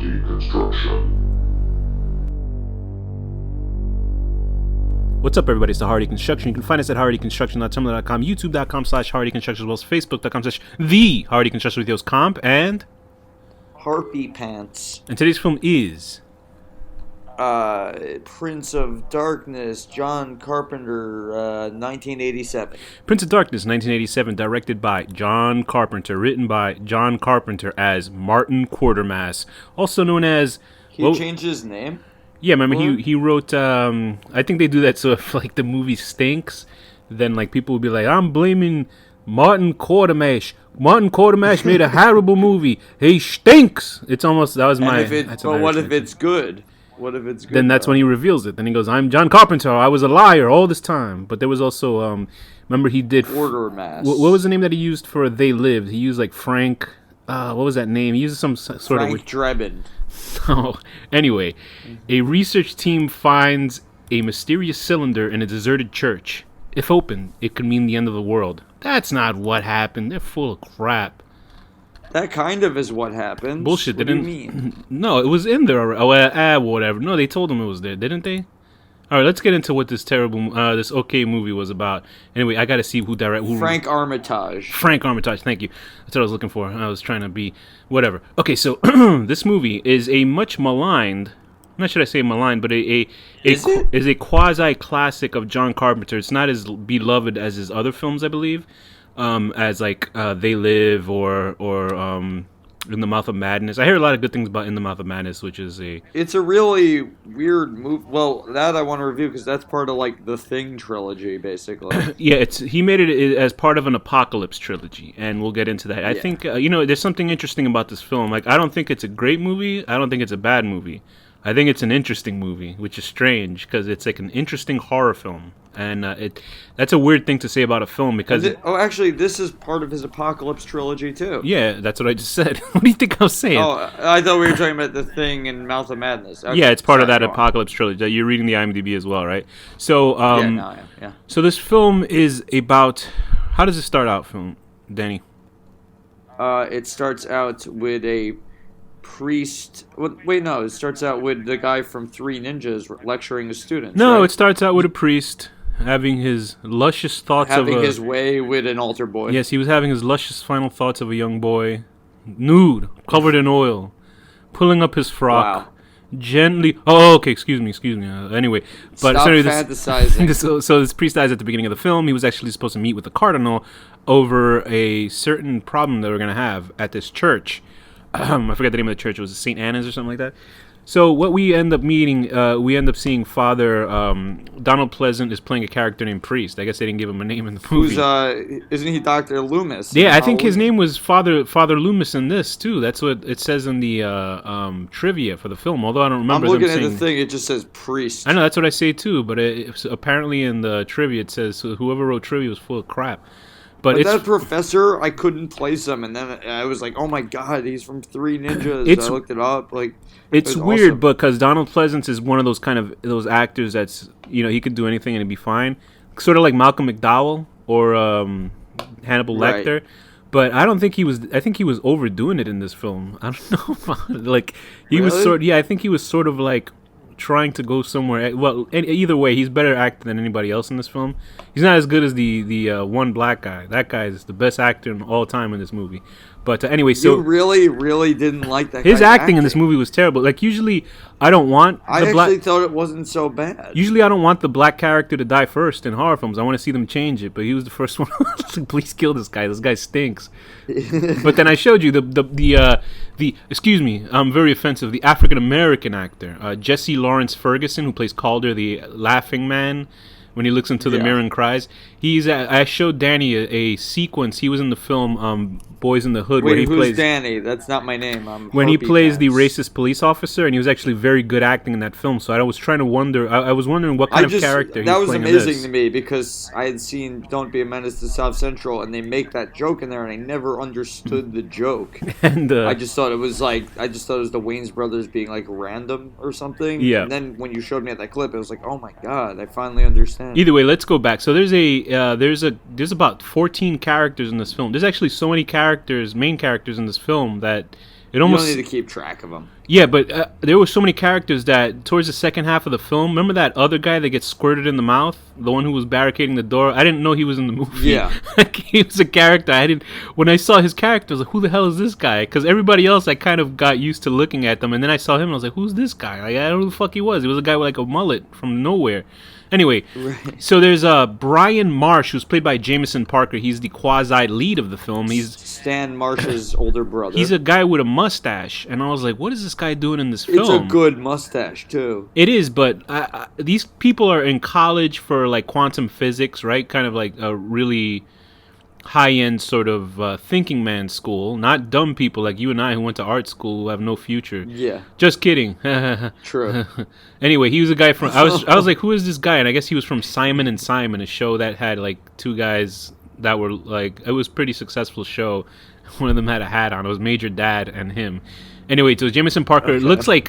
Hardy Construction. What's up, everybody? It's the Hardy Construction. You can find us at hardyconstruction.tumblr.com, youtube.com/hardyconstruction, as well as facebook.com/the Hardy Construction with yours comp, and Harpy Pants. and today's film is Prince of Darkness, John Carpenter, 1987. Prince of Darkness, 1987, directed by John Carpenter, written by John Carpenter as Martin Quatermass, also known as... He changed his name? Yeah, remember he wrote, I think they do that so if, like, the movie stinks, then, like, people will be like, I'm blaming Martin Quatermass. Martin Quatermass made a horrible movie. He stinks! It's almost, that was my... But what if it's good? What if it's good? Then that's when he reveals it. Then he goes, I'm John Carpenter. I was a liar all this time. But there was also, remember he did... Quatermass. What was the name that he used for They Lived? He used, like, Frank... what was that name? He used some sort of... Frank Drebin. Oh, anyway, a research team finds a mysterious cylinder in a deserted church. If opened, it could mean the end of the world. That's not what happened. They're full of crap. That kind of is what happened. Bullshit. What do you mean? No, it was in there already. Oh, whatever. No, they told him it was there, didn't they? All right, let's get into what this this okay movie was about. Anyway, I got to see who directed. Frank Armitage. Frank Armitage, thank you. That's what I was looking for. I was trying to be whatever. Okay, so this movie is a much maligned, not should I say maligned, but is a quasi classic of John Carpenter. It's not as beloved as his other films, I believe, as like They Live or In the Mouth of Madness. I hear a lot of good things about In the Mouth of Madness, which is It's a really weird movie. Well, that I want to review because that's part of like the Thing trilogy, basically. Yeah, he made it as part of an apocalypse trilogy, and we'll get into that. I think there's something interesting about this film. Like, I don't think it's a great movie. I don't think it's a bad movie. I think it's an interesting movie, which is strange because it's like an interesting horror film, and that's a weird thing to say about a film because actually, this is part of his apocalypse trilogy too. Yeah, that's what I just said. What do you think I was saying? Oh, I thought we were talking about The Thing and Mouth of Madness. Okay, yeah, it's part of that apocalypse trilogy. You're reading the IMDb as well, right? So, yeah. So this film is about. How does it start out, Danny? It starts out with a priest. Wait, no. It starts out with the guy from Three Ninjas lecturing his students. No, right? It starts out with a priest having his luscious thoughts his way with an altar boy. Yes, he was having his luscious final thoughts of a young boy, nude, covered in oil, pulling up his frock, gently. Oh, okay. Excuse me. Anyway, but stop fantasizing. So this priest dies at the beginning of the film. He was actually supposed to meet with the cardinal over a certain problem that we're gonna have at this church. I forgot the name of the church. It was St. Anna's or something like that. So what we end up seeing Father Donald Pleasant is playing a character named Priest. I guess they didn't give him a name in the movie. Isn't he Dr. Loomis? Yeah, I think his name was Father Loomis in this too. That's what it says in the trivia for the film. Although I don't remember. I'm looking at the thing. It just says Priest. I know that's what I say too. But apparently in the trivia it says whoever wrote trivia was full of crap. But that professor, I couldn't place him, and then I was like, "Oh my god, he's from Three Ninjas." I looked it up. Like, it's weird, because Donald Pleasance is one of those actors that's he could do anything and it'd be fine, sort of like Malcolm McDowell or Hannibal Lecter. Right. But I don't think he was. I think he was overdoing it in this film. I don't know. Like he really? was I think he was sort of like trying to go somewhere. Well, either way, he's better actor than anybody else in this film. He's not as good as the one black guy. That guy is the best actor in all time in this movie. But anyway, so you really didn't like that. His acting in this movie was terrible. Like usually, I don't want. I actually thought it wasn't so bad. Usually, I don't want the black character to die first in horror films. I want to see them change it. But he was the first one. Please kill this guy. This guy stinks. But then I showed you the excuse me, very offensive. The African American actor, Jesse Lawrence Ferguson, who plays Calder, the laughing man. When he looks into the mirror and cries, I showed Danny a sequence. He was in the film Boys in the Hood. Wait, where he who's plays Danny? That's not my name. When he plays the racist police officer, and he was actually very good acting in that film. So I was trying to wonder. I was wondering what kind of character he was playing in this. That was amazing to me because I had seen Don't Be a Menace to South Central, and they make that joke in there, and I never understood the joke. And I just thought it was the Wayans brothers being like random or something. Yeah. And then when you showed me that clip, it was like, oh my god, I finally understand. Either way, let's go back. So there's about 14 characters in this film. There's actually so many main characters in this film that It almost, you don't need to keep track of them. Yeah, but there were so many characters that towards the second half of the film, remember that other guy that gets squirted in the mouth? The one who was barricading the door? I didn't know he was in the movie. Yeah. He was a character. When I saw his character, I was like, who the hell is this guy? Because everybody else, I kind of got used to looking at them. And then I saw him and I was like, who's this guy? Like, I don't know who the fuck he was. He was a guy with like a mullet from nowhere. Anyway, so there's Brian Marsh, who's played by Jameson Parker. He's the quasi-lead of the film. He's Stan Marsh's older brother. He's a guy with a mustache. And I was like, what is this guy doing in this film? It's a good mustache, too. It is, but these people are in college for, like, quantum physics, right? Kind of like a really high-end sort of thinking man school. Not dumb people like you and I who went to art school who have no future. Yeah. Just kidding. True. Anyway, he was a guy from... I was like, who is this guy? And I guess he was from Simon and Simon, a show that had, like, two guys that were, like... It was a pretty successful show. One of them had a hat on. It was Major Dad and him. Anyway, so Jameson Parker... Okay. It looks like...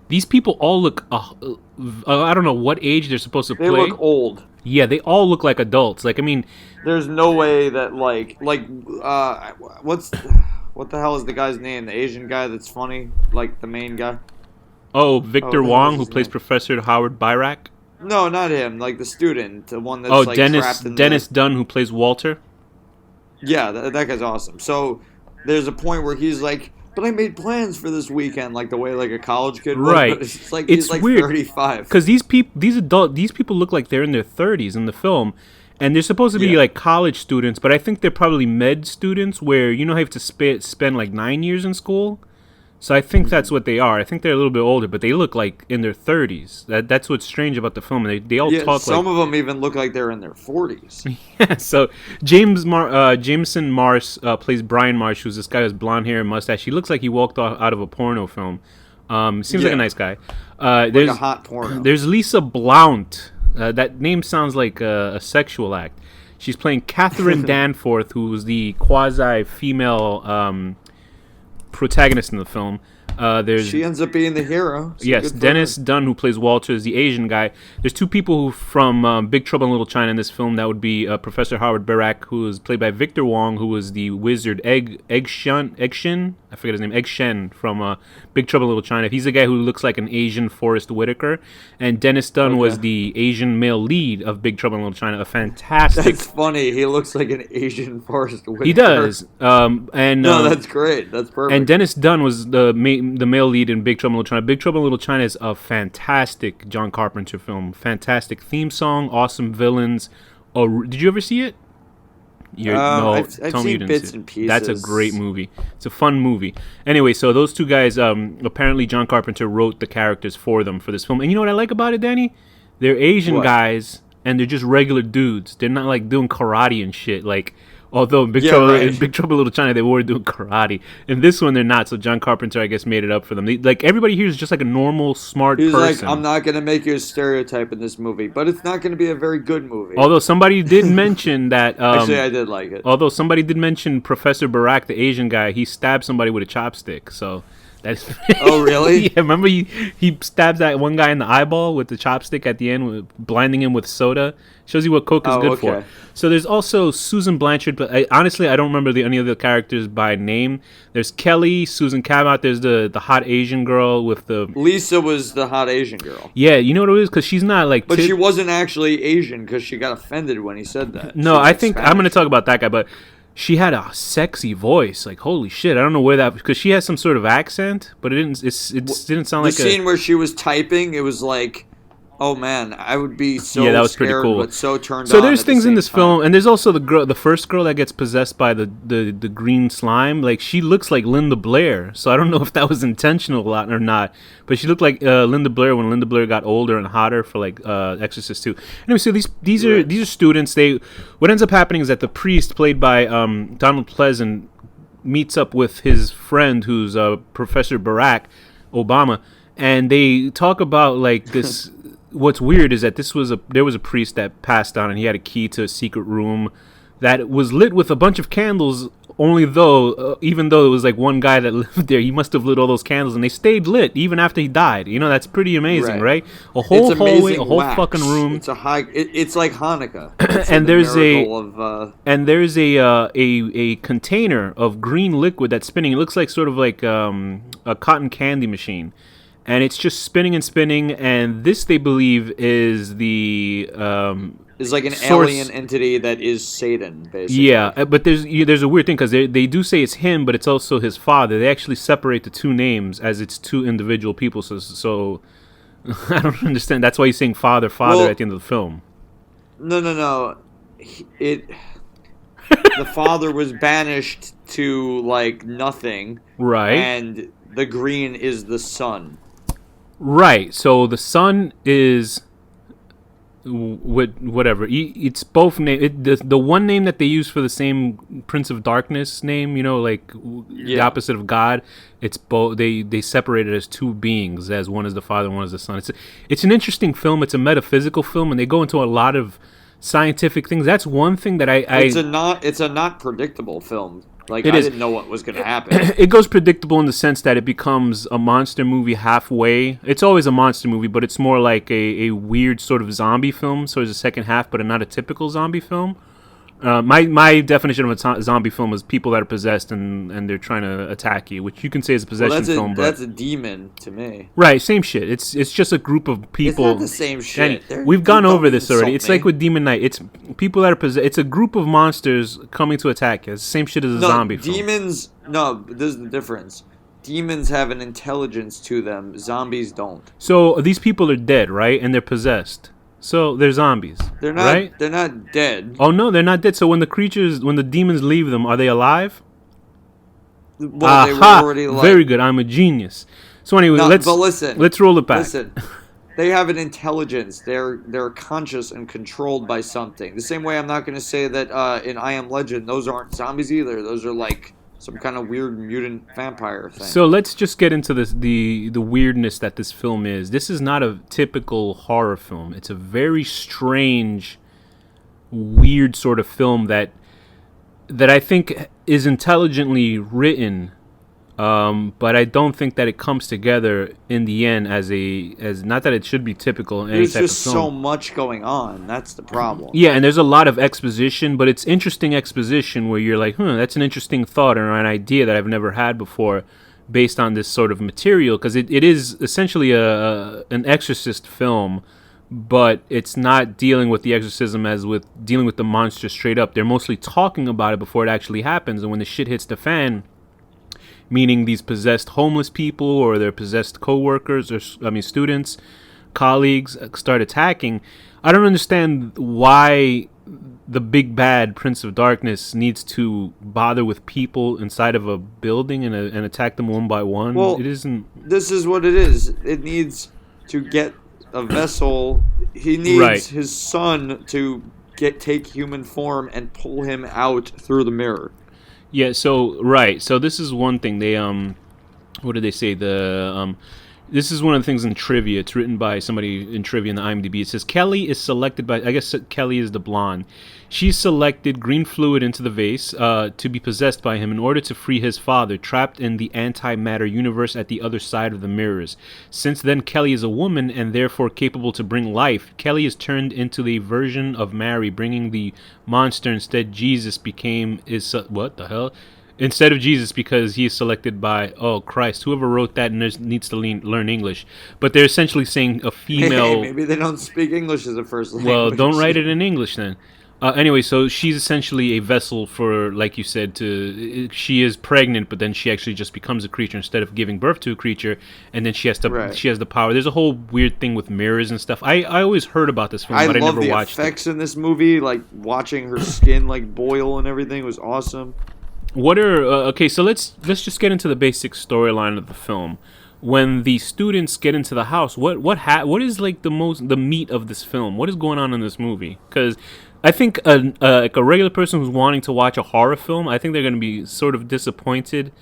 these people all look... I don't know what age they're supposed to play. They look old. Yeah, they all look like adults. Like, I mean... There's no way that, what the hell is the guy's name? The Asian guy that's funny? Like, the main guy? Oh, Victor Wong, who plays Professor Howard Byrack? No, not him. Like, the student. The one that's, Dennis Dunn, who plays Walter? Yeah, that guy's awesome. So, there's a point where he's like... But I made plans for this weekend, like the way like a college kid would. Right. But it's like he's like weird. 35. Because these people look like they're in their 30s in the film, and they're supposed to be like college students. But I think they're probably med students, where you know how you have to spend like 9 years in school. So I think that's what they are. I think they're a little bit older, but they look like in their 30s. That's what's strange about the film. They all talk like... Some of them even look like they're in their 40s. Yeah, so Jameson Marsh plays Brian Marsh, who's this guy with blonde hair and mustache. He looks like he walked out of a porno film. Seems like a nice guy. Like a hot porno. There's Lisa Blount. That name sounds like a sexual act. She's playing Catherine Danforth, who's the quasi-female... protagonist in the film. She ends up being the hero. So yes, Dennis Dunn, who plays Walter, is the Asian guy. There's two people who from Big Trouble in Little China in this film. That would be Professor Howard Byrack, who is played by Victor Wong, who was the wizard Egg Shen. I forget his name. Egg Shen from Big Trouble in Little China. He's the guy who looks like an Asian Forrest Whitaker. And Dennis Dunn was the Asian male lead of Big Trouble in Little China. A fantastic... That's funny. He looks like an Asian Forrest Whitaker. He does. No, that's great. That's perfect. And Dennis Dunn was the male lead in Big Trouble in Little China. Big Trouble in Little China is a fantastic John Carpenter film. Fantastic theme song, awesome villains. Oh, did you ever see it? I've seen bits and pieces. That's a great movie. It's a fun movie. Anyway, so those two guys, apparently John Carpenter wrote the characters for them for this film. And you know what I like about it, Danny? They're Asian guys, and they're just regular dudes. They're not like doing karate and shit. Like, although in Big Trouble in Little China, they were doing karate. In this one, they're not. So John Carpenter, I guess, made it up for them. Like, everybody here is just like a normal, smart person. He's like, I'm not going to make you a stereotype in this movie, but it's not going to be a very good movie. Although somebody did mention that... Actually, I did like it. Although somebody did mention Professor Byrack, the Asian guy, he stabbed somebody with a chopstick, so... That's oh, really? Yeah, remember he stabs that one guy in the eyeball with the chopstick at the end, blinding him with soda. Shows you what Coke is good for. So there's also Susan Blanchard, but honestly, I don't remember any of the characters by name. There's Kelly, Susan Cabot. There's the hot Asian girl with the... Lisa was the hot Asian girl. Yeah, you know what it is? Because she's not like... But she wasn't actually Asian because she got offended when he said that. No, I think... Spanish. I'm going to talk about that guy, but... She had a sexy voice, like holy shit! I don't know where that because she has some sort of accent, but it didn't. It didn't sound like the scene where she was typing. It was like, oh man, I would be so that was scared, pretty cool. But so turned on. So there's things in this film, and there's also the first girl that gets possessed by the green slime. Like she looks like Linda Blair, so I don't know if that was intentional or not. But she looked like Linda Blair when Linda Blair got older and hotter for like Exorcist 2. Anyway, so these are students. What ends up happening is that the priest, played by Donald Pleasant, meets up with his friend who's Professor Byrack Obama, and they talk about like this. What's weird is that there was a priest that passed on, and he had a key to a secret room that was lit with a bunch of candles Only though, even though it was like one guy that lived there, he must have lit all those candles, and they stayed lit even after he died. You know, that's pretty amazing, right? A whole hallway, a whole fucking room. It's it's like Hanukkah. And there's a container of green liquid that's spinning. It looks like sort of like a cotton candy machine, and it's just spinning and spinning. And this, they believe, is the is like an alien entity that is Satan, basically. Yeah, but there's a weird thing because they do say it's him, but it's also his father. They actually separate the two names as it's two individual people. So I don't understand. That's why he's saying father at the end of the film. No. The father was banished to like nothing, right? And the green is the son, right? So the son is. Whatever, it's both name. The one name that they use for the same Prince of Darkness name, you know, like the opposite of God. It's both. They separate it as two beings, as one is the father, one is the son. It's an interesting film. It's a metaphysical film, and they go into a lot of scientific things. That's one thing that it's a not predictable film. Like, I didn't know what was going to happen. It goes predictable in the sense that it becomes a monster movie halfway. It's always a monster movie, but it's more like a weird sort of zombie film. So there's a second half, but not a typical zombie film. My definition of a zombie film is people that are possessed and they're trying to attack you, which you can say is a possession film. But that's a demon to me. Right, same shit. It's just a group of people. It's not the same shit. We've gone over this already. It's like with Demon Knight. It's people that are possessed. It's a group of monsters coming to attack you. It's the same shit as a zombie film. There's the difference. Demons have an intelligence to them. Zombies don't. So these people are dead, right? And they're possessed. So they're zombies. They're not. Right? They're not dead. Oh no, they're not dead. So when the demons leave them, are they alive? Well, they were already alive. Very good. I'm a genius. So anyway, let's roll it back. Listen, they have an intelligence. They're conscious and controlled by something. The same way I'm not going to say that in I Am Legend, those aren't zombies either. Those are like some kind of weird mutant vampire thing. So let's just get into the weirdness that this film is. This is not a typical horror film. It's a very strange, weird sort of film that I think is intelligently written, but I don't think that it comes together in the end as not that it should be typical in any type of film. There's just so much going on. That's the problem. Yeah, and there's a lot of exposition, but it's interesting exposition where you're like, that's an interesting thought or an idea that I've never had before based on this sort of material, because it is essentially an exorcist film, but it's not dealing with the exorcism as with dealing with the monster straight up. They're mostly talking about it before it actually happens, and when the shit hits the fan, meaning these possessed homeless people or their possessed co-workers or students, colleagues start attacking. I don't understand why the big bad Prince of Darkness needs to bother with people inside of a building and attack them one by one. Well, it isn't. This is what it is. It needs to get a vessel. He needs his son to take human form and pull him out through the mirror. Yeah, so this is one thing. They what did they say? This is one of the things in trivia. It's written by somebody in trivia in the IMDb. It says Kelly is selected by, I guess Kelly is the blonde. She's selected green fluid into the vase to be possessed by him in order to free his father, trapped in the antimatter universe at the other side of the mirrors. Since then, Kelly is a woman and therefore capable to bring life. Kelly is turned into the version of Mary, bringing the monster. Instead, Jesus what the hell? Instead of Jesus, because he is selected by, oh Christ, whoever wrote that needs to learn English. But they're essentially saying a female. Maybe they don't speak English as a first language. Well, don't write it in English then. Anyway, so she's essentially a vessel for, like you said, she is pregnant, but then she actually just becomes a creature instead of giving birth to a creature, and then she has the power. There's a whole weird thing with mirrors and stuff. I always heard about this film, but I never watched it. I love the effects in this movie, like watching her skin like boil and everything was awesome. What are okay? So let's just get into the basic storyline of the film. When the students get into the house, what is like the meat of this film? What is going on in this movie? Because I think like a regular person who's wanting to watch a horror film, I think they're going to be sort of disappointed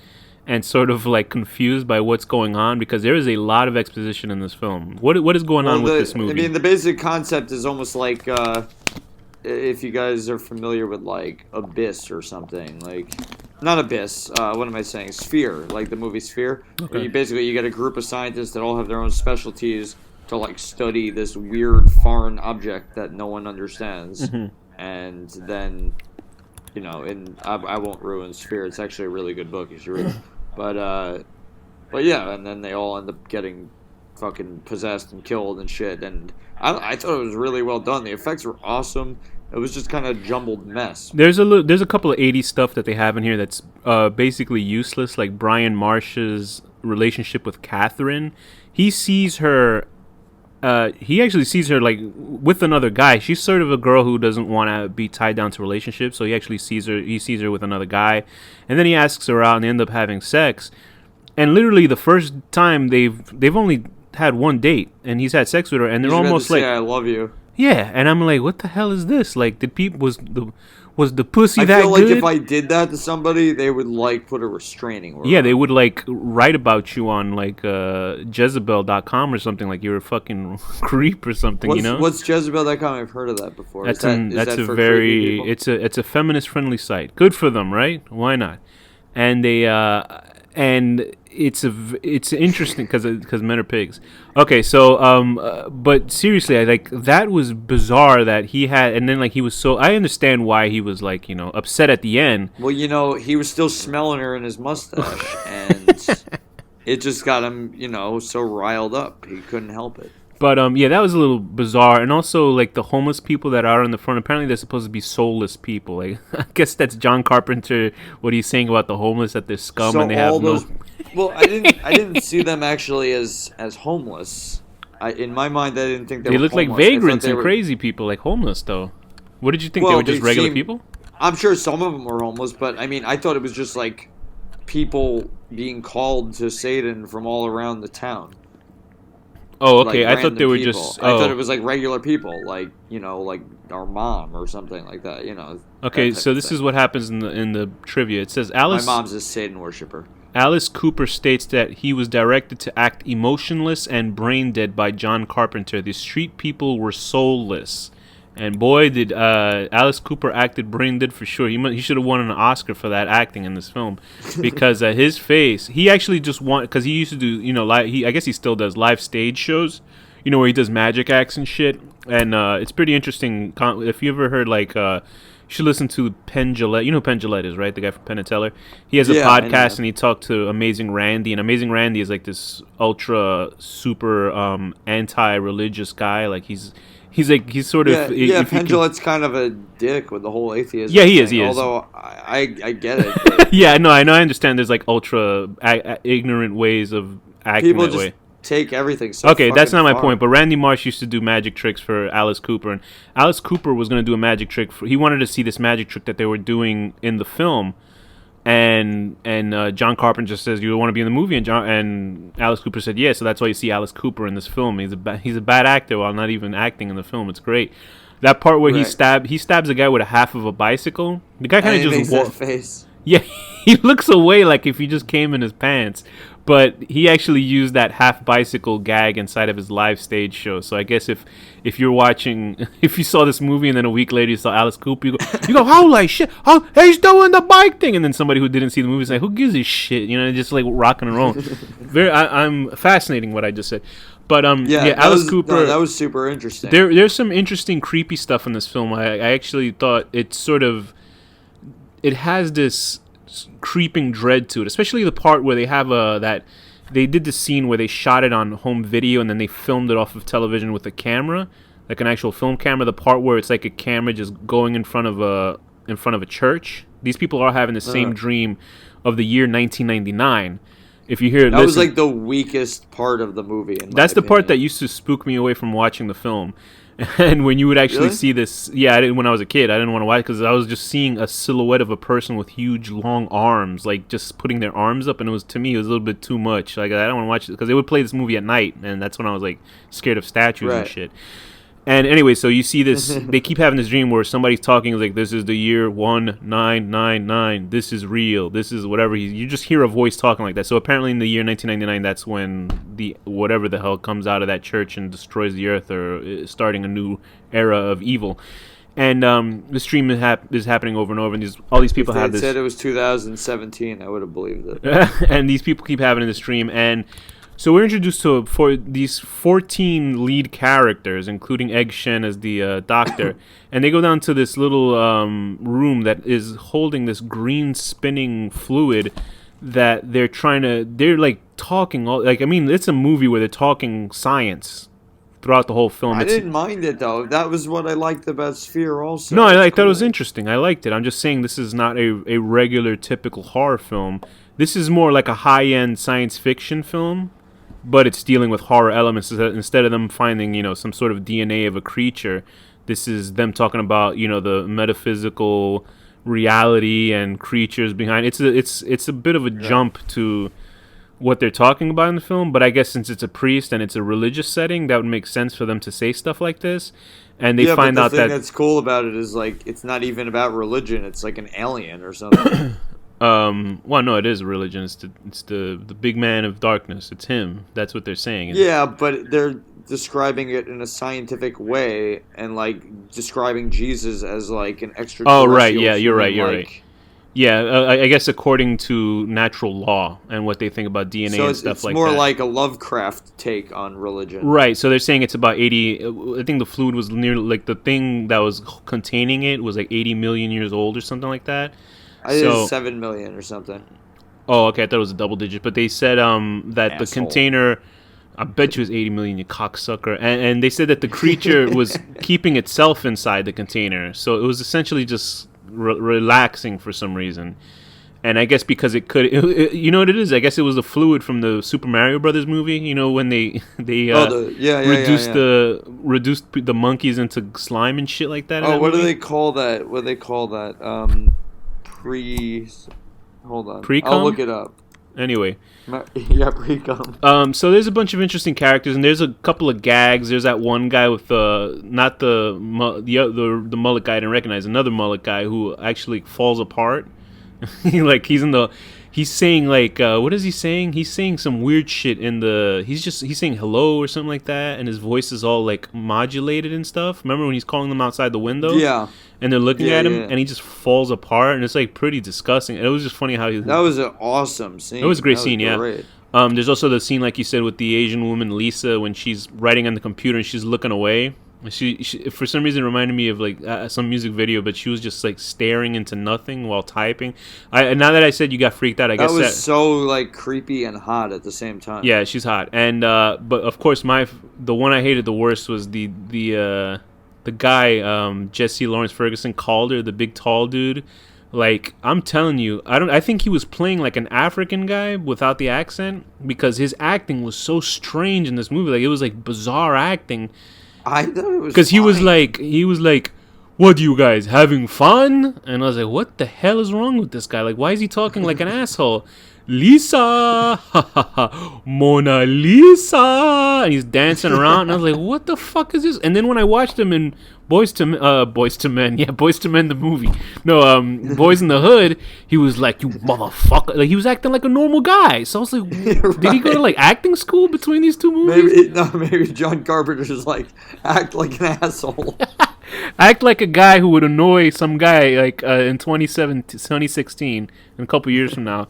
and sort of like confused by what's going on, because there is a lot of exposition in this film. What is going on with this movie? I mean, the basic concept is almost like if you guys are familiar with like Abyss or something, like not Abyss. What am I saying? Sphere, like the movie Sphere. Okay. Where you get a group of scientists that all have their own specialties to like study this weird foreign object that no one understands, and then, and I won't ruin Sphere. It's actually a really good book. You should read it. But yeah, and then they all end up getting fucking possessed and killed and shit. And I thought it was really well done. The effects were awesome. It was just kind of jumbled mess. There's a couple of 80s stuff that they have in here that's basically useless, like Brian Marsh's relationship with Catherine. He sees her. He actually sees her like with another guy. She's sort of a girl who doesn't want to be tied down to relationships, so he actually sees her. He sees her with another guy, and then he asks her out, and they end up having sex. And literally, the first time they've only had one date, and he's had sex with her, and they're almost like, "I love you." Yeah, and I'm like, what the hell is this? Like, was the pussy that good? I feel like if I did that to somebody, they would like put a restraining order. Yeah, they would like write about you on like Jezebel.com or something, like you're a fucking creep or something. What's Jezebel.com? I've heard of that before. It's a feminist friendly site. Good for them, right? Why not? And they and it's interesting because men are pigs. Okay, so but seriously, that was bizarre that he had, and then like he was so. I understand why he was like upset at the end. Well, he was still smelling her in his mustache, and it just got him so riled up he couldn't help it. But yeah, that was a little bizarre, and also like the homeless people that are in the front. Apparently, they're supposed to be soulless people. Like, I guess that's John Carpenter. What he's saying about the homeless, that they're scum and they have no. Well, I didn't see them actually as homeless. In my mind, I didn't think they looked homeless. Like vagrants and crazy people, like homeless though. What did you think? They were just regular people? I'm sure some of them were homeless, but I mean, I thought it was just like people being called to Satan from all around the town. Oh, okay. I thought they were people. just. I thought it was like regular people, like like our mom or something like that. Okay, so this is what happens in the trivia. It says Alice. My mom's a Satan worshiper. Alice Cooper states that he was directed to act emotionless and brain dead by John Carpenter. The street people were soulless. And boy, did Alice Cooper acted brain dead for sure. He should have won an Oscar for that acting in this film, because his face. He actually just because he used to do live. I guess he still does live stage shows, where he does magic acts and shit. And it's pretty interesting. If you ever heard you should listen to Penn Jillette. You know who Penn Jillette is, right? The guy from Penn and Teller. He has a podcast and he talked to Amazing Randy. And Amazing Randy is like this ultra super anti-religious guy. Like he's sort of Penn Jillette's kind of a dick with the whole atheism. Yeah, he is. Although I get it. Yeah, no, I know. I understand. There's like ultra ignorant ways of acting people that way. Take everything. Okay, that's not my point. But Randy Marsh used to do magic tricks for Alice Cooper, and Alice Cooper was going to do a magic trick. He wanted to see this magic trick that they were doing in the film. And John Carpenter says, "You want to be in the movie?" And Alice Cooper said, "Yeah." So that's why you see Alice Cooper in this film. He's a bad actor while not even acting in the film. It's great. That part where he stabs a guy with a half of a bicycle. The guy kind of just walks. Face. Yeah, he looks away like if he just came in his pants. But he actually used that half bicycle gag inside of his live stage show. So I guess if you're watching, if you saw this movie and then a week later you saw Alice Cooper, you go, holy shit, he's doing the bike thing. And then somebody who didn't see the movie is like, who gives a shit? Just like rocking and rolling. I'm fascinating what I just said. But Alice Cooper. No, that was super interesting. There's some interesting creepy stuff in this film. I actually thought it has this creeping dread to it, especially the part where they have they did the scene where they shot it on home video and then they filmed it off of television with a camera, like an actual film camera. The part where it's like a camera just going in front of a church. These people are having the same dream of the year 1999. If you hear that was like the weakest part of the movie. That's the part that used to spook me away from watching the film. And when you would actually see this, when I was a kid, I didn't want to watch it because I was just seeing a silhouette of a person with huge, long arms, like just putting their arms up, and it was a little bit too much. Like I don't want to watch it because they would play this movie at night, and that's when I was like scared of statues and shit. And anyway, so you see this, they keep having this dream where somebody's talking like, this is the year 1999, this is real, this is whatever. You just hear a voice talking like that. So apparently in the year 1999, that's when the whatever the hell comes out of that church and destroys the earth, or starting a new era of evil. And the stream is happening over and over, and all these people have this. If they said it was 2017, I would have believed it. And these people keep having the stream, and so we're introduced to for these 14 lead characters, including Egg Shen as the doctor, and they go down to this little room that is holding this green spinning fluid that they're like talking it's a movie where they're talking science throughout the whole film. I didn't mind it though. That was what I liked about Sphere also. No, I thought it was interesting. I liked it. I'm just saying this is not a regular typical horror film. This is more like a high-end science fiction film, but it's dealing with horror elements. Instead of them finding, some sort of DNA of a creature, this is them talking about, the metaphysical reality and creatures behind. It's a bit of a jump to what they're talking about in the film, but I guess since it's a priest and it's a religious setting, that would make sense for them to say stuff like this. And they find out that the thing that's cool about it is like it's not even about religion. It's like an alien or something. Well, no, it is a religion. It's the big man of darkness. It's him. That's what they're saying. Yeah, but they're describing it in a scientific way and like describing Jesus as like an extraterrestrial. Oh, right. Yeah, you're right. Yeah, I guess according to natural law and what they think about DNA and stuff like that. So it's more like a Lovecraft take on religion. Right, so they're saying it's about 80... I think the fluid was near... Like, the thing that was containing it was like 80 million years old or something like that. I think it was 7 million or something. Oh, okay, I thought it was a double digit. But they said that the container... I bet you it was 80 million, you cocksucker. And they said that the creature was keeping itself inside the container. So it was essentially just... relaxing for some reason, and I guess because it could, you know what it is? I guess it was the fluid from the Super Mario Brothers movie. You know when they reduced the monkeys into slime and shit like that. Oh, what do they call that? What do they call that? Hold on. Pre-cum? I'll look it up. Anyway. Yeah, pre-cum. So there's a bunch of interesting characters, and there's a couple of gags. There's that one guy with not the mullet guy I didn't recognize, another mullet guy who actually falls apart. He's saying like, what is he saying? He's saying some weird shit he's saying hello or something like that, and his voice is all like modulated and stuff. Remember when he's calling them outside the window? Yeah. And they're looking at him, and he just falls apart, and it's like pretty disgusting. And it was just funny how that was an awesome scene. It was a great scene, yeah. There's also the scene, like you said, with the Asian woman Lisa when she's writing on the computer and she's looking away. She for some reason reminded me of like some music video, but she was just like staring into nothing while typing. Now that I said you got freaked out, I guess that was so like creepy and hot at the same time. Yeah, she's hot, and but of course the one I hated the worst was the guy Jesse Lawrence Ferguson, Calder, the big tall dude. Like, I'm telling you, I think he was playing like an African guy without the accent, because his acting was so strange in this movie. Like, it was like bizarre acting. I thought it was because he was like, what, you guys having fun? And I was like, what the hell is wrong with this guy? Like, why is he talking like an asshole? Lisa, Mona Lisa, and he's dancing around, and I was like, what the fuck is this? And then when I watched him in Boys to Men, the movie, Boys in the Hood, he was like, you motherfucker, like he was acting like a normal guy. So I was like, right. Did he go to like acting school between these two movies? Maybe John Carpenter's like, act like an asshole. Act like a guy who would annoy some guy like in 2016, in a couple years from now.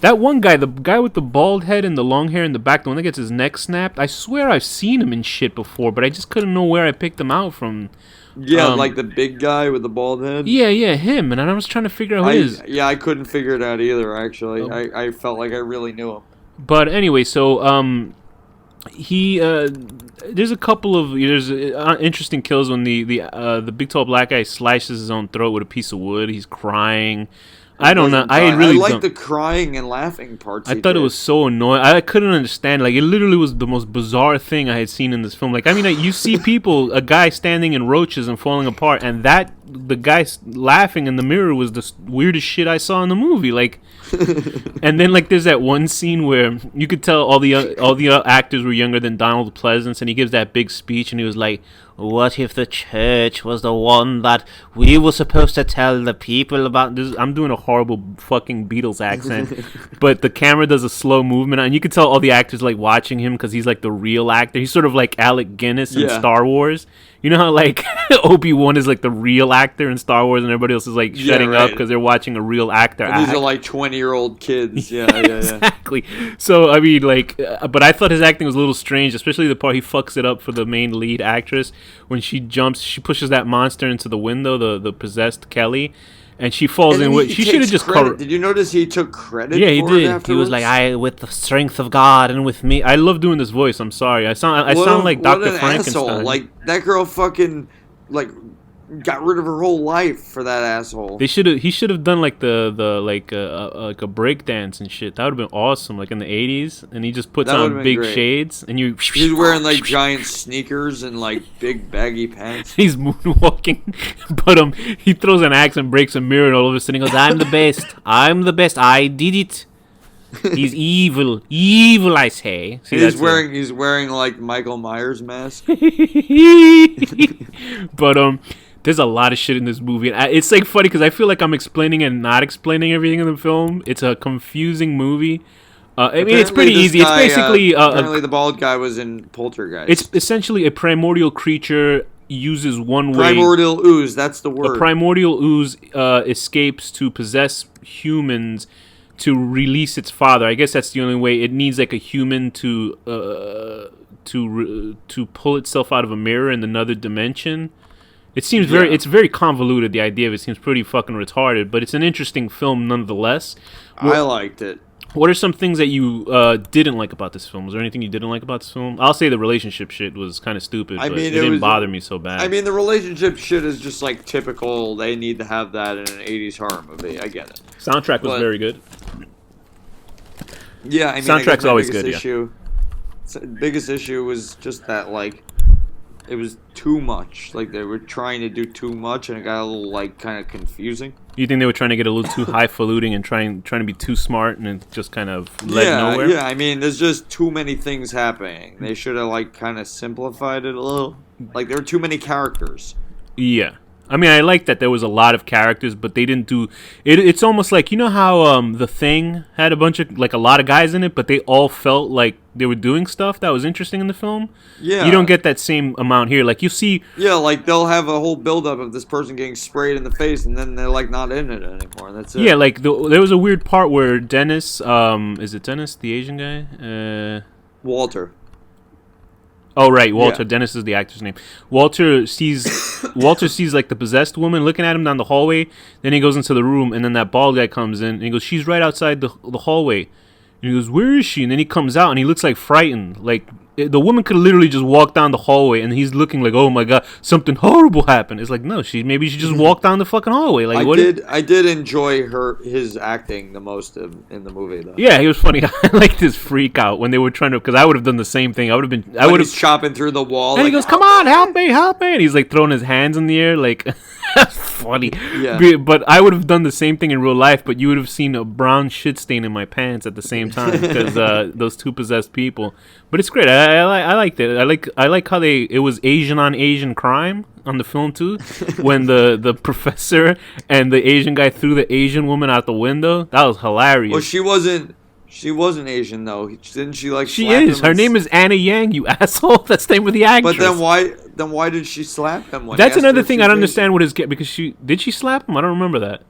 That one guy, the guy with the bald head and the long hair in the back, the one that gets his neck snapped, I swear I've seen him in shit before, but I just couldn't know where I picked him out from. Yeah, like the big guy with the bald head? Yeah, him, and I was trying to figure out who he is. Yeah, I couldn't figure it out either, actually. I felt like I really knew him. But anyway, so, there's a couple of interesting kills when the big tall black guy slashes his own throat with a piece of wood. He's crying. I don't know. I like the crying and laughing parts. I thought it was so annoying. I couldn't understand. Like, it literally was the most bizarre thing I had seen in this film. Like, I mean, you see a guy standing in roaches and falling apart, and the guy laughing in the mirror was the weirdest shit I saw in the movie. Like, and then like there's that one scene where you could tell all the actors were younger than Donald Pleasance, and he gives that big speech, and he was like, what if the church was the one that we were supposed to tell the people about? I'm doing a horrible fucking Beatles accent, but the camera does a slow movement, and you could tell all the actors like watching him because he's like the real actor. He's sort of like Alec Guinness in Star Wars, You know how like Obi-Wan is like the real actor in Star Wars, and everybody else is like shutting up because they're watching a real actor act. These are like 20-year-old kids. Yeah, exactly. So I mean, like, but I thought his acting was a little strange, especially the part he fucks it up for the main lead actress when she pushes that monster into the window, the possessed Kelly. And she falls in with. She should have just. Did you notice he took credit? Yeah, he did. He was like, "I, with the strength of God and with me." I love doing this voice. I'm sorry. I sound like Dr. Frankenstein. Asshole. Like that girl, fucking like got rid of her whole life for that asshole. He should have done like like a break dance and shit. That would have been awesome, like in the 80s. And he just puts on big shades, and he's wearing like giant sneakers and like big baggy pants. He's moonwalking, but he throws an axe and breaks a mirror, and all of a sudden he goes, "I'm the best. I'm the best. I did it." He's evil, I say. See, he's wearing like Michael Myers mask. But there's a lot of shit in this movie. It's like funny because I feel like I'm explaining and not explaining everything in the film. It's a confusing movie. I mean, it's pretty easy. It's basically apparently the bald guy was in Poltergeist. It's essentially a primordial creature uses one primordial ooze. That's the word. A primordial ooze escapes to possess humans to release its father. I guess that's the only way. It needs like a human to pull itself out of a mirror in another dimension. It seems it's very convoluted. The idea of it seems pretty fucking retarded, but it's an interesting film nonetheless. I liked it. What are some things that you didn't like about this film? Was there anything you didn't like about this film? I'll say the relationship shit was kind of stupid, but it didn't bother me so bad. I mean, the relationship shit is just like typical. They need to have that in an 80s horror movie. I get it. Soundtrack was very good. Yeah, I mean, soundtrack's always good. Biggest issue was just that, like, it was too much. Like, they were trying to do too much, and it got a little, like, kind of confusing. You think they were trying to get a little too highfalutin and trying to be too smart, and it just kind of led nowhere? Yeah, I mean, there's just too many things happening. They should have, like, kind of simplified it a little. Like, there were too many characters. Yeah. I mean, I like that there was a lot of characters, but they didn't do it. It's almost like, you know how The Thing had a lot of guys in it, but they all felt like they were doing stuff that was interesting in the film. Yeah, you don't get that same amount here. Like you see, like they'll have a whole buildup of this person getting sprayed in the face, and then they're like not in it anymore. That's it. Yeah, like there was a weird part where Dennis, is it Dennis, the Asian guy? Walter. Oh right, Walter. Yeah. Dennis is the actor's name. Walter sees like the possessed woman looking at him down the hallway. Then he goes into the room, and then that bald guy comes in, and he goes, "She's right outside the hallway." And he goes, "Where is she?" And then he comes out, and he looks like frightened. Like the woman could literally just walk down the hallway, and he's looking like, "Oh my god, something horrible happened." It's like, no, maybe she just walked down the fucking hallway. Like I did enjoy his acting the most in the movie though. Yeah, he was funny. I liked his freak out when they were trying to, because I would have done the same thing. I would have chopping through the wall. And he goes, "Come on, help me!" And he's like throwing his hands in the air, like that's funny. Yeah. But I would have done the same thing in real life, but you would have seen a brown shit stain in my pants at the same time because those two possessed people. But it's great. I liked it. I like how it was Asian on Asian crime on the film too. When the professor and the Asian guy threw the Asian woman out the window, that was hilarious. Well, she wasn't Asian though. Didn't she like? She is. Her name is Anna Yang. You asshole. That's the name of the actress. But then why did she slap him? That's another thing I don't understand. What is because did she slap him? I don't remember that.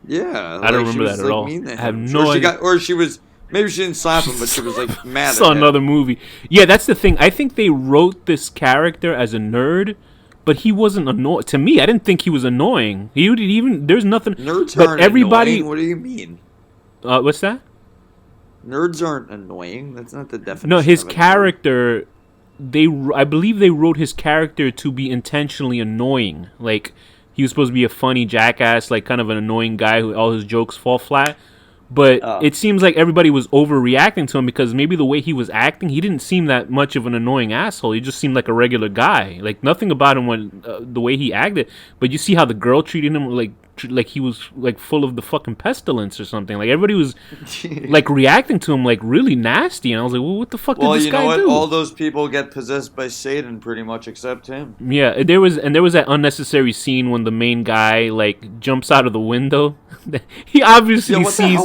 Yeah, I don't remember that at all. I have no idea. Or she was. Maybe she didn't slap him, but she was like mad at him. Saw another movie. Yeah, that's the thing. I think they wrote this character as a nerd, but he wasn't annoying. To me, I didn't think he was annoying. He would even. There's nothing. Nerds aren't annoying. What do you mean? What's that? Nerds aren't annoying. That's not the definition. No, his character. I believe they wrote his character to be intentionally annoying. Like he was supposed to be a funny jackass, like kind of an annoying guy who all his jokes fall flat. But it seems like everybody was overreacting to him because maybe the way he was acting, he didn't seem that much of an annoying asshole. He just seemed like a regular guy. Like nothing about him when the way he acted. But you see how the girl treated him like he was like full of the fucking pestilence or something. Like everybody was like reacting to him like really nasty, and I was like, well, what the fuck did this guy do? Well, you know what? All those people get possessed by Satan pretty much except him. Yeah, there was that unnecessary scene when the main guy like jumps out of the window He obviously sees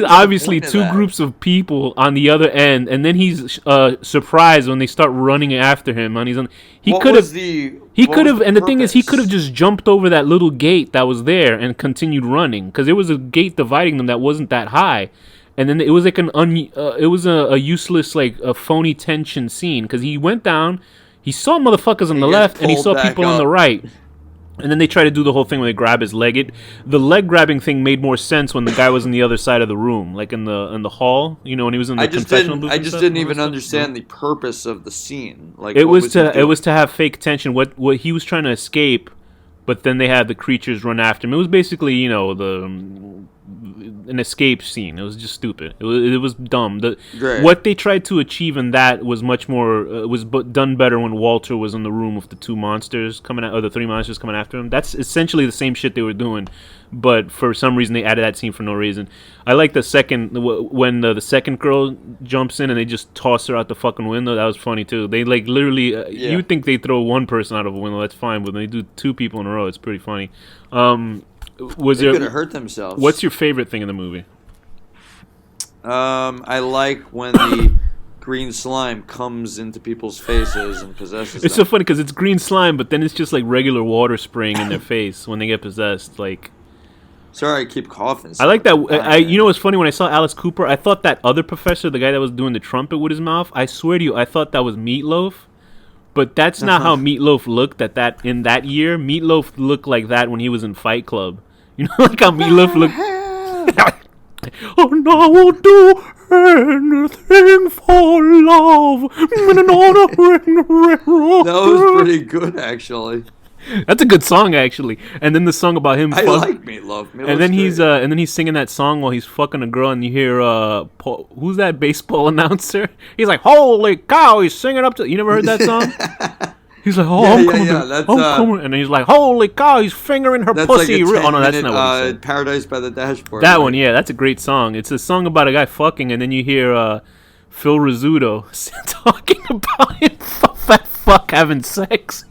obviously two groups of people on the other end, and then he's surprised when they start running after him. And he could have, and the thing is, he could have just jumped over that little gate that was there and continued running, because there was a gate dividing them that wasn't that high, and then it was like a useless, like a phony tension scene, because he went down, he saw motherfuckers on the left, and he saw people on the right. And then they try to do the whole thing where they grab his leg. The leg grabbing thing made more sense when the guy was on the other side of the room, like in the hall. You know, when he was in the confessional booth. I just didn't even understand the purpose of the scene. Like it was to have fake tension. What he was trying to escape, but then they had the creatures run after him. It was basically, you know, an escape scene. It was just stupid. It was dumb. What they tried to achieve in that was much more done better when Walter was in the room with the two monsters coming out, or the three monsters coming after him. That's essentially the same shit they were doing, but for some reason they added that scene for no reason. I like the second when the second girl jumps in and they just toss her out the fucking window. That was funny too. They like literally you would think they throw one person out of a window, that's fine, but when they do two people in a row, it's pretty funny. They could have hurt themselves. What's your favorite thing in the movie? I like when the green slime comes into people's faces and possesses them. It's so funny because it's green slime, but then it's just like regular water spraying in their face when they get possessed. Like, sorry, I keep coughing. I like that. You know what's funny? When I saw Alice Cooper, I thought that other professor, the guy that was doing the trumpet with his mouth, I swear to you, I thought that was Meatloaf. But that's not how Meatloaf looked in that year. Meatloaf looked like that when he was in Fight Club. You know, like how Meatloaf looked. Oh, no, I will do anything for love. That was pretty good, actually. That's a good song, actually. And then the song about him. I like Meatloaf. And then he's singing that song while he's fucking a girl, and you hear Paul, who's that baseball announcer? He's like, "Holy cow!" He's singing up to. You never heard that song? He's like, "Oh, I'm coming." I'm coming. And then he's like, "Holy cow!" He's fingering her pussy. Like oh no, that's not what he said. Paradise by the Dashboard. That one, yeah, that's a great song. It's a song about a guy fucking, and then you hear Phil Rizzuto talking about him fat fuck having sex.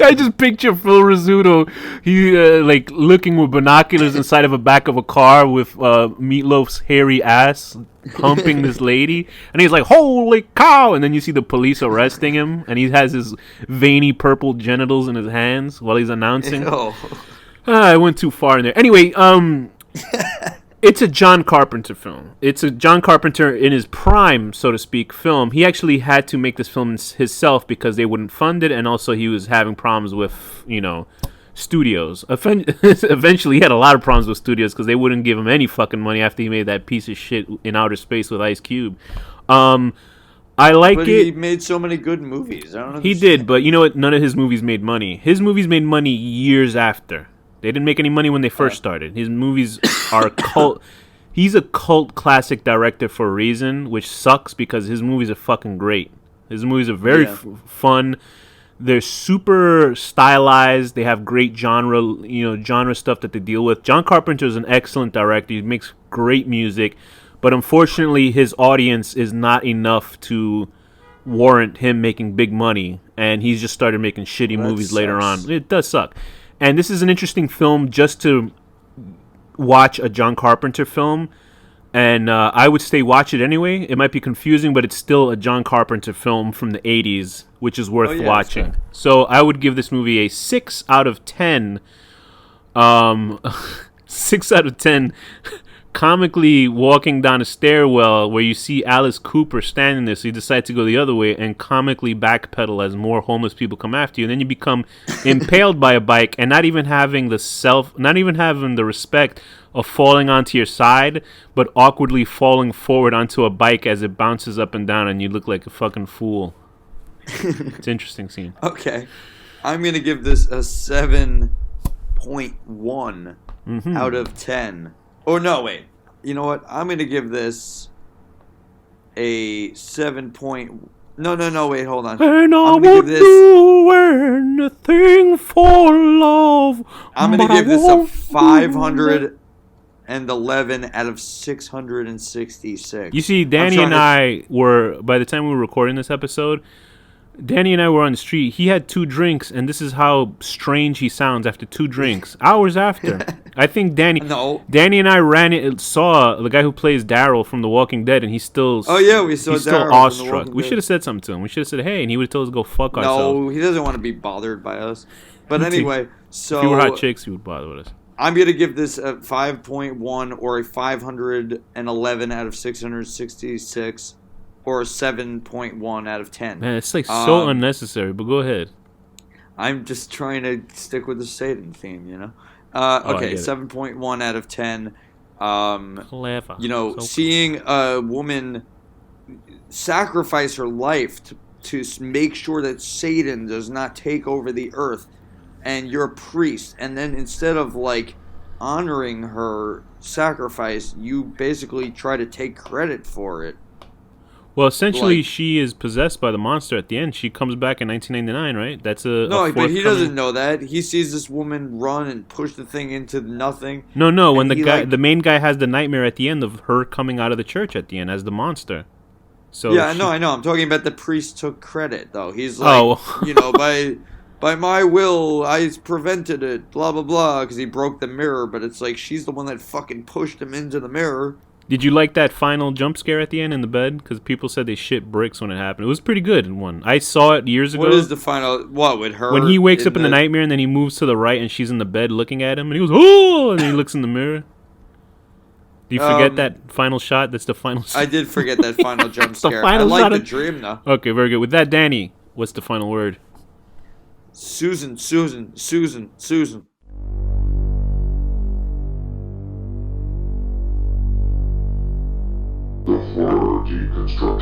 I just picture Phil Rizzuto, he like looking with binoculars inside of a back of a car with Meatloaf's hairy ass humping this lady, and he's like, "Holy cow!" And then you see the police arresting him, and he has his veiny purple genitals in his hands while he's announcing. I went too far in there. Anyway, it's a John Carpenter film. It's a John Carpenter in his prime, so to speak, film. He actually had to make this film himself because they wouldn't fund it, and also he was having problems with, you know, studios. Eventually, he had a lot of problems with studios because they wouldn't give him any fucking money after he made that piece of shit In Outer Space with Ice Cube. I like it. But he made so many good movies. I don't know. He did, but you know what? None of his movies made money. His movies made money years after. They didn't make any money when they first started. His movies are cult. He's a cult classic director for a reason, which sucks because his movies are fucking great. His movies are very fun. They're super stylized. They have great genre stuff that they deal with. John Carpenter is an excellent director. He makes great music, but unfortunately, his audience is not enough to warrant him making big money, and he's just started making shitty movies later on. It does suck. And this is an interesting film just to watch a John Carpenter film. And I would say watch it anyway. It might be confusing, but it's still a John Carpenter film from the 80s, which is worth watching. So I would give this movie a 6 out of 10. 6 out of 10. Comically walking down a stairwell where you see Alice Cooper standing there, so you decide to go the other way and comically backpedal as more homeless people come after you, and then you become impaled by a bike and not even having the respect of falling onto your side, but awkwardly falling forward onto a bike as it bounces up and down, and you look like a fucking fool. It's an interesting scene. Okay, I'm gonna give this a 7.1 out of 10. Oh, no, wait. You know what? I'm going to give this a 7 point... No, wait, hold on. And I will do anything for love. I'm going to give this a 511 out of 666. You see, Danny and I were, by the time we were recording this episode, Danny and I were on the street. He had 2 drinks, and this is how strange he sounds after 2 drinks. Hours after. I think Danny and I saw the guy who plays Daryl from The Walking Dead, and he's still... Oh, yeah, we saw Daryl. He's still awestruck. We should have said something to him. We should have said, hey, and he would have told us to go fuck ourselves. No, he doesn't want to be bothered by us. But anyway, so... If you were hot chicks, he would bother with us. I'm going to give this a 5.1 or a 511 out of 666 or a 7.1 out of 10. Man, it's like so unnecessary, but go ahead. I'm just trying to stick with the Satan theme, you know? Okay, 7.1 out of 10. Clever. You know, seeing a woman sacrifice her life to make sure that Satan does not take over the earth, and you're a priest, and then instead of, like, honoring her sacrifice, you basically try to take credit for it. Well, essentially, she is possessed by the monster at the end. She comes back in 1999, right? That's but he doesn't know that. He sees this woman run and push the thing into nothing. No. When the main guy has the nightmare at the end of her coming out of the church at the end as the monster. So yeah, I know. I'm talking about the priest took credit though. He's like, you know, by my will, I prevented it. Blah blah blah, because he broke the mirror. But it's like she's the one that fucking pushed him into the mirror. Did you like that final jump scare at the end in the bed? Because people said they shit bricks when it happened. It was pretty good in one. I saw it years ago. What is the final... What, with her? When he wakes up in the nightmare and then he moves to the right and she's in the bed looking at him. And he goes, oh! And then he looks in the mirror. Do you forget that final shot? That's the final... I did forget that final jump scare. I like the dream, though. Okay, very good. With that, Danny, what's the final word? Susan. The Horror Deconstruction